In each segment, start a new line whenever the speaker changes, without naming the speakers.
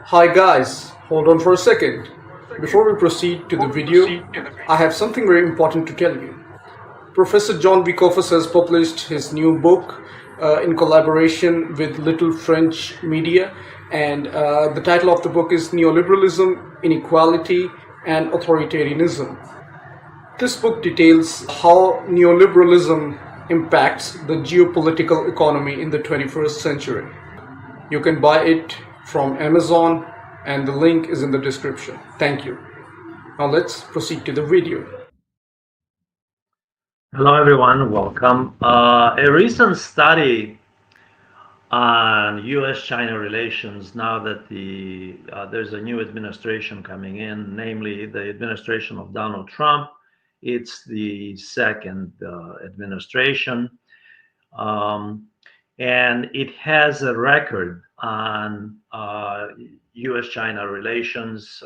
Hi guys, hold on for a second. Before we proceed to the video, I have something very important to tell you. Professor John Wickoffers has published his new book in collaboration with Little French Media, and the title of the book is Neoliberalism, Inequality, and Authoritarianism. This book details how neoliberalism impacts the geopolitical economy in the 21st century. You can buy it from Amazon, and the link is in the description. Thank you. Now let's proceed to the video.
Hello, everyone. Welcome. A recent study on U.S.-China relations now that there's a new administration coming in, namely the administration of Donald Trump. It's the second administration, um, and it has a record on U.S.-China relations.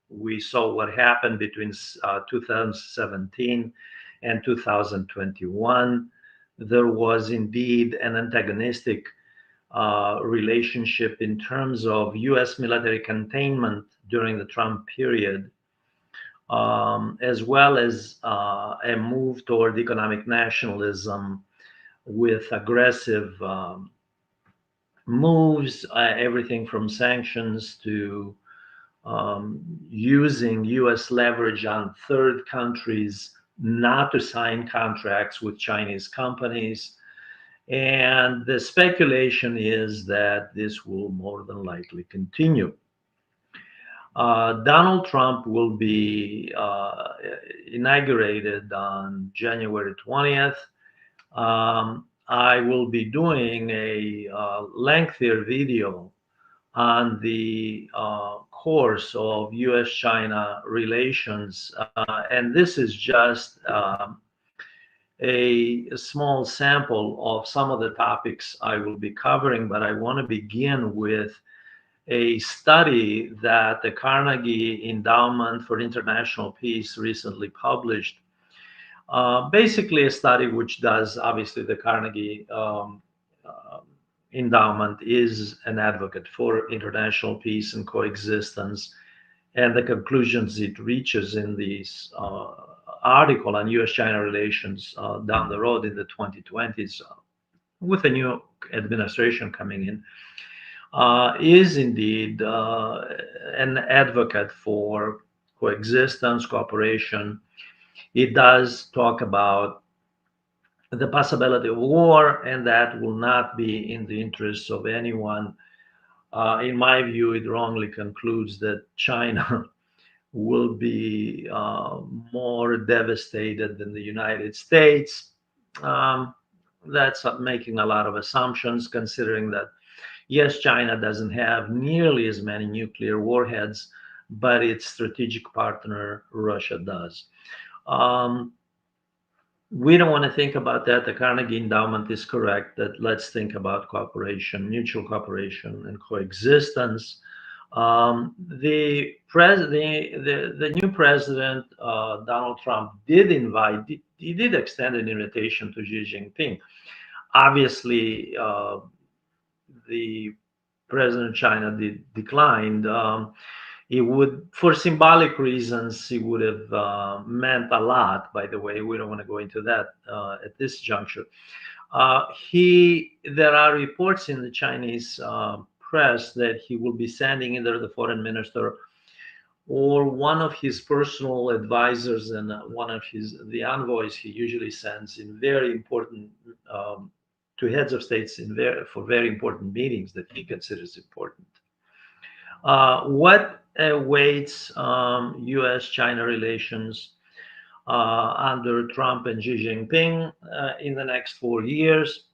We saw what happened between 2017 and 2021. There was indeed an antagonistic relationship in terms of US military containment during the Trump period, as well as a move toward economic nationalism with aggressive moves, everything from sanctions to using US leverage on third countries not to sign contracts with Chinese companies. And the speculation is that this will more than likely continue. Donald Trump will be inaugurated on January 20th. I will be doing a lengthier video on the course of US-China relations. And this is just a small sample of some of the topics I will be covering, but I want to begin with a study that the Carnegie Endowment for International Peace recently published. Basically, a study which does, obviously, the Carnegie Endowment is an advocate for international peace and coexistence, and the conclusions it reaches in this article on US-China relations down the road in the 2020s, with a new administration coming in, is indeed an advocate for coexistence, cooperation. It does talk about the possibility of war, and that will not be in the interests of anyone. In my view, it wrongly concludes that China will be more devastated than the United States. Um, that's making a lot of assumptions, considering that, yes, China doesn't have nearly as many nuclear warheads, but its strategic partner, Russia, does. Um, we don't want to think about that. The Carnegie Endowment is correct that let's think about cooperation, mutual cooperation, and coexistence. The new president, Donald Trump, he did extend an invitation to Xi Jinping. Obviously, the president of China declined. It would, for symbolic reasons, it would have meant a lot. By the way, we don't want to go into that at this juncture. There are reports in the Chinese press that he will be sending either the foreign minister or one of his personal advisors and one of the envoys he usually sends in very important to heads of states for very important meetings that he considers important. What awaits U.S.-China relations under Trump and Xi Jinping in the next 4 years?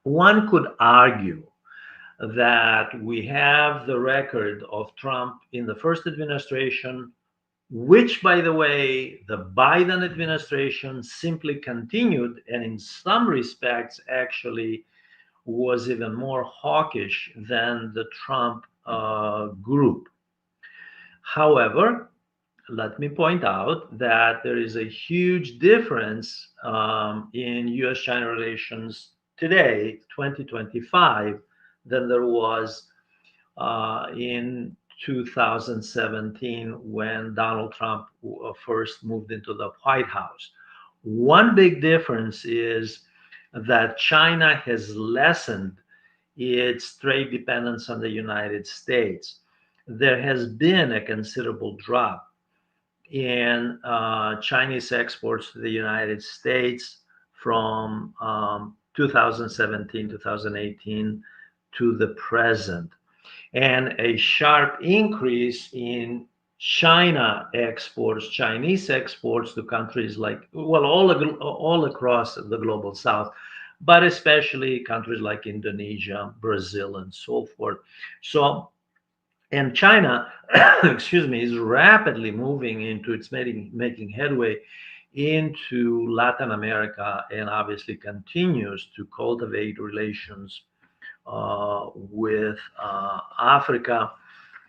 One could argue that we have the record of Trump in the first administration, which, by the way, the Biden administration simply continued, and in some respects actually was even more hawkish than the Trump group. However, let me point out that there is a huge difference in US-China relations today, 2025, than there was in 2017 when Donald Trump first moved into the White House. One big difference is that China has lessened its trade dependence on the United States. There has been a considerable drop in Chinese exports to the United States from 2017, 2018 to the present, and a sharp increase in Chinese exports to countries like, well, all across the global south, but especially countries like Indonesia, Brazil, and so forth. So, and China, excuse me, is rapidly moving into its making headway into Latin America, and obviously continues to cultivate relations with Africa.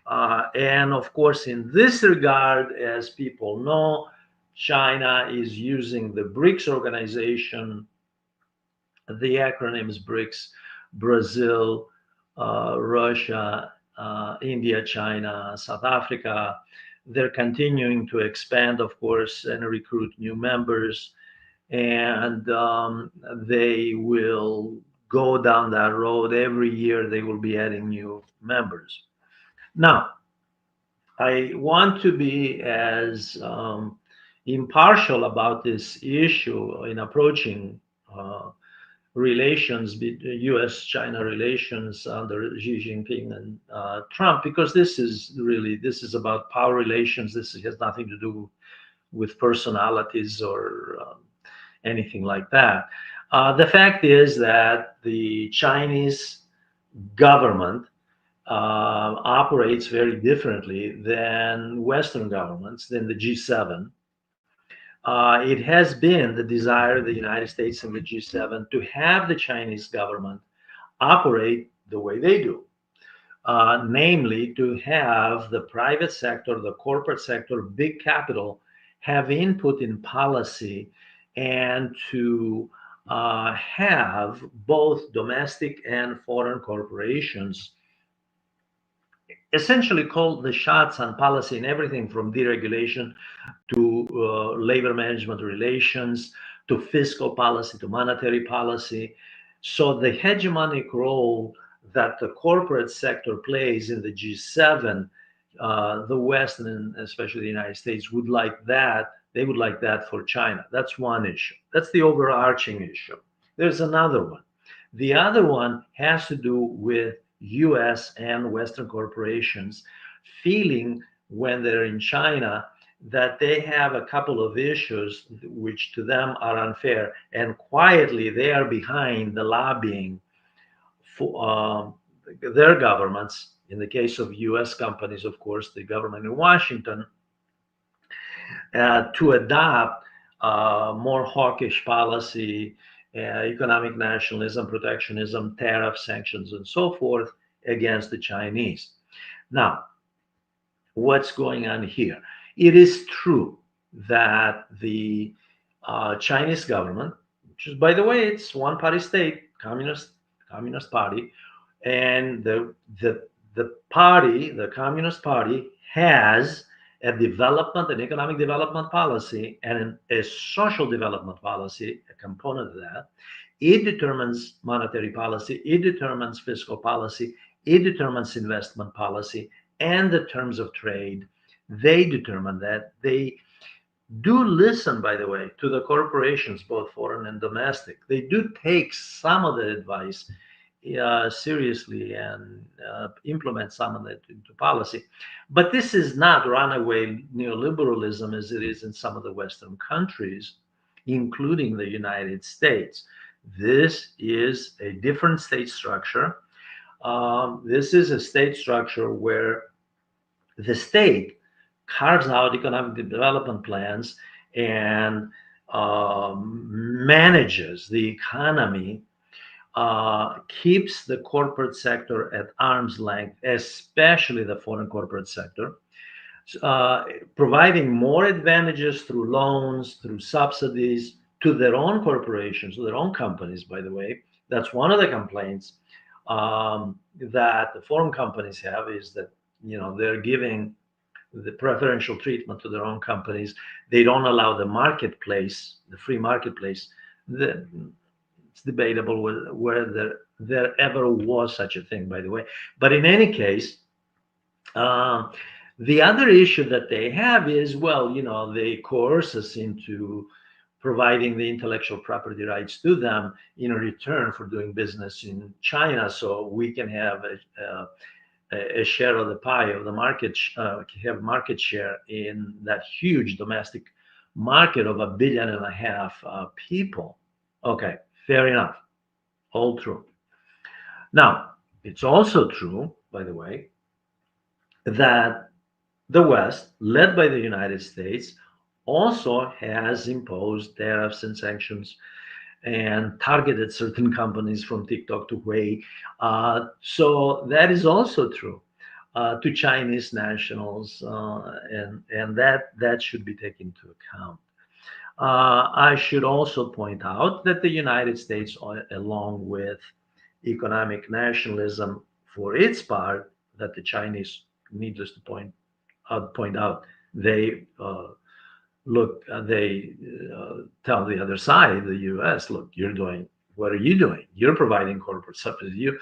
And of course, in this regard, as people know, China is using the BRICS organization, the acronyms BRICS: Brazil, Russia, India, China, South Africa. They're continuing to expand, of course, and recruit new members. And they will go down that road. Every year, they will be adding new members. Now, I want to be as impartial about this issue in approaching relations, U.S.-China relations under Xi Jinping and Trump, because this is about power relations. This has nothing to do with personalities or anything like that. The fact is that the Chinese government operates very differently than Western governments, than the G7. It has been the desire of the United States and the G7 to have the Chinese government operate the way they do, namely to have the private sector, the corporate sector, big capital have input in policy, and to have both domestic and foreign corporations essentially call the shots on policy and everything from deregulation to labor management relations to fiscal policy to monetary policy. So the hegemonic role that the corporate sector plays in the G7, the West and especially the United States would like that. They would like that for China. That's one issue. That's the overarching issue. There's another one. The other one has to do with US and Western corporations feeling when they're in China that they have a couple of issues which to them are unfair, and quietly they are behind the lobbying for their governments. In the case of US companies, of course, the government in Washington, to adopt more hawkish policy, economic nationalism, protectionism, tariff sanctions, and so forth against the Chinese. Now, what's going on here? It is true that the Chinese government, which is, by the way, it's one-party state, communist party, and the party, the Communist Party, has an economic development policy, and a social development policy, a component of that. It determines monetary policy, it determines fiscal policy, it determines investment policy, and the terms of trade. They determine that. They do listen, by the way, to the corporations, both foreign and domestic. They do take some of the advice seriously and implement some of it into policy. But this is not runaway neoliberalism as it is in some of the Western countries, including the United States. This is a different state structure. This is a state structure where the state carves out economic development plans and manages the economy, keeps the corporate sector at arm's length, especially the foreign corporate sector, providing more advantages through loans, through subsidies to their own corporations, to their own companies, by the way, That's one of the complaints that the foreign companies have, is that they're giving the preferential treatment to their own companies. They don't allow the marketplace, the free marketplace. It's debatable whether there ever was such a thing, by the way. But in any case, um, the other issue that they have is, well, they coerce us into providing the intellectual property rights to them in return for doing business in China, so we can have a share of the pie of the market, have market share in that huge domestic market of 1.5 billion people. Okay, fair enough, all true. Now, it's also true, by the way, that the West, led by the United States, also has imposed tariffs and sanctions and targeted certain companies from TikTok to Huawei. So that is also true to Chinese nationals, and that should be taken into account. I should also point out that the United States, along with economic nationalism for its part, that the Chinese, needless to point out, they they tell the other side, the U.S., look, what are you doing? You're providing corporate subsidies. You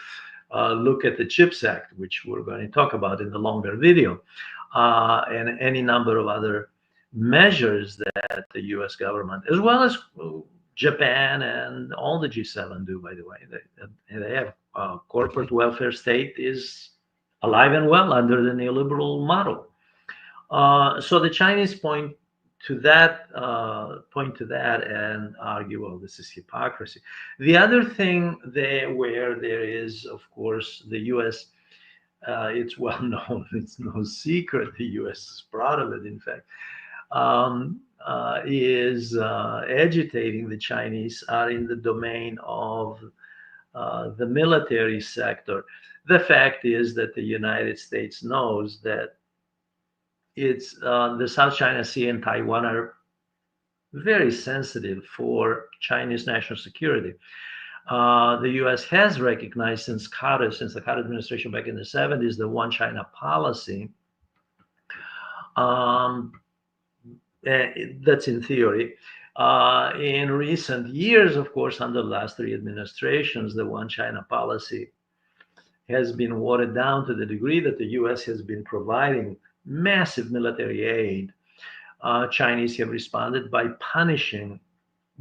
look at the CHIPS Act, which we're going to talk about in the longer video, and any number of other measures that the U.S. government, as well as Japan and all the G7 do, by the way. They have corporate welfare state is alive and well under the neoliberal model. So the Chinese point to that and argue, well, this is hypocrisy. The other thing where there is, of course, the U.S. It's well known. It's no secret. The U.S. is proud of it. In fact, is agitating the Chinese are in the domain of the military sector. The fact is that the United States knows that it's the South China Sea and Taiwan are very sensitive for Chinese national security. The U.S. has recognized since the Carter administration back in the 70s, the one China policy. That's in theory. In recent years, of course, under the last three administrations, the one China policy has been watered down to the degree that the U.S. has been providing massive military aid. Chinese have responded by punishing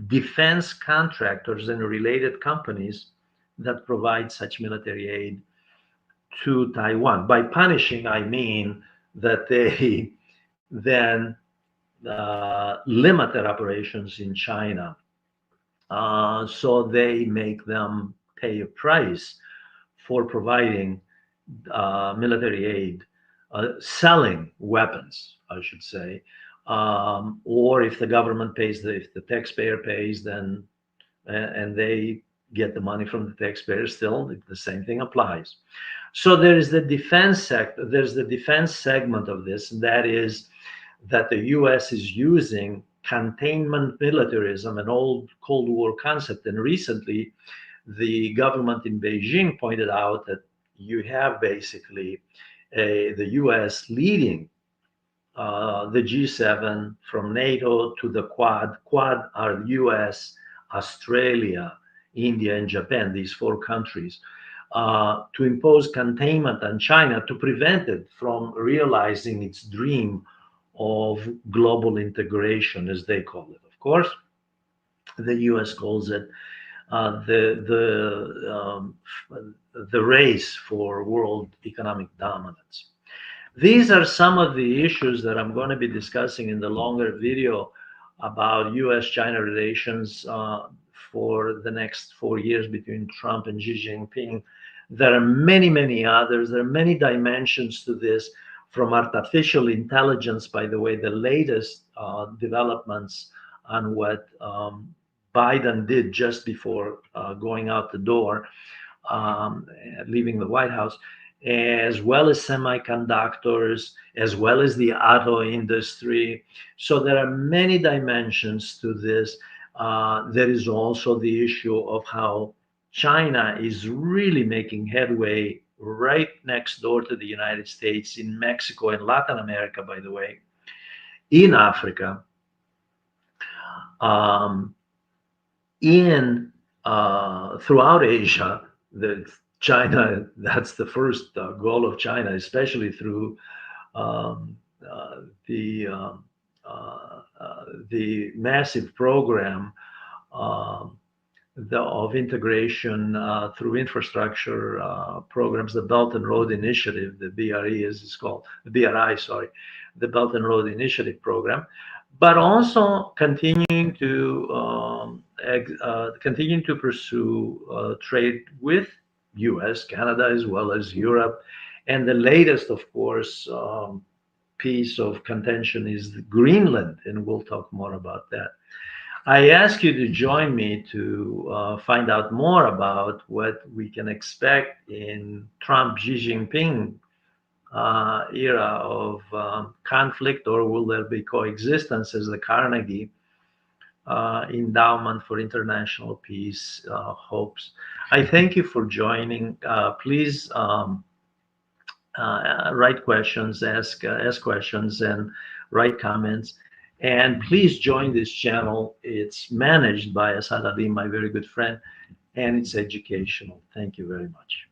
defense contractors and related companies that provide such military aid to Taiwan. By punishing, I mean that they then limit their operations in China. So they make them pay a price for providing military aid, selling weapons, I should say. Or if the government pays, if the taxpayer pays, then and they get the money from the taxpayer, still the same thing applies. So there is the defense sector. There's the defense segment of this, and that is that the U.S. is using containment militarism, an old Cold War concept. And recently, the government in Beijing pointed out that you have basically the U.S. leading the G7 from NATO to the Quad. Quad are U.S., Australia, India, and Japan, these four countries, to impose containment on China to prevent it from realizing its dream of global integration, as they call it. Of course, the U.S. calls it the race for world economic dominance. These are some of the issues that I'm going to be discussing in the longer video about U.S.-China relations for the next 4 years between Trump and Xi Jinping. There are many, many others. There are many dimensions to this, from artificial intelligence, by the way, the latest developments on what Biden did just before going out the door, leaving the White House, as well as semiconductors, as well as the auto industry. So there are many dimensions to this. There is also the issue of how China is really making headway right next door to the United States, in Mexico and Latin America, by the way, in Africa, um, in throughout Asia. The China, that's the first goal of China, especially through um, uh, the um, the massive program um, of integration through infrastructure programs, the Belt and Road Initiative, the BRE as it's called, the BRI, sorry, the Belt and Road Initiative program, but also continuing to pursue trade with U.S., Canada, as well as Europe, and the latest, of course, piece of contention is Greenland, and we'll talk more about that. I ask you to join me to find out more about what we can expect in Trump Xi Jinping era of conflict, or will there be coexistence, as the Carnegie Endowment for International Peace hopes. I thank you for joining. Please write questions, ask questions, and write comments. And please join this channel. It's managed by Asad Ali, my very good friend, and it's educational. Thank you very much.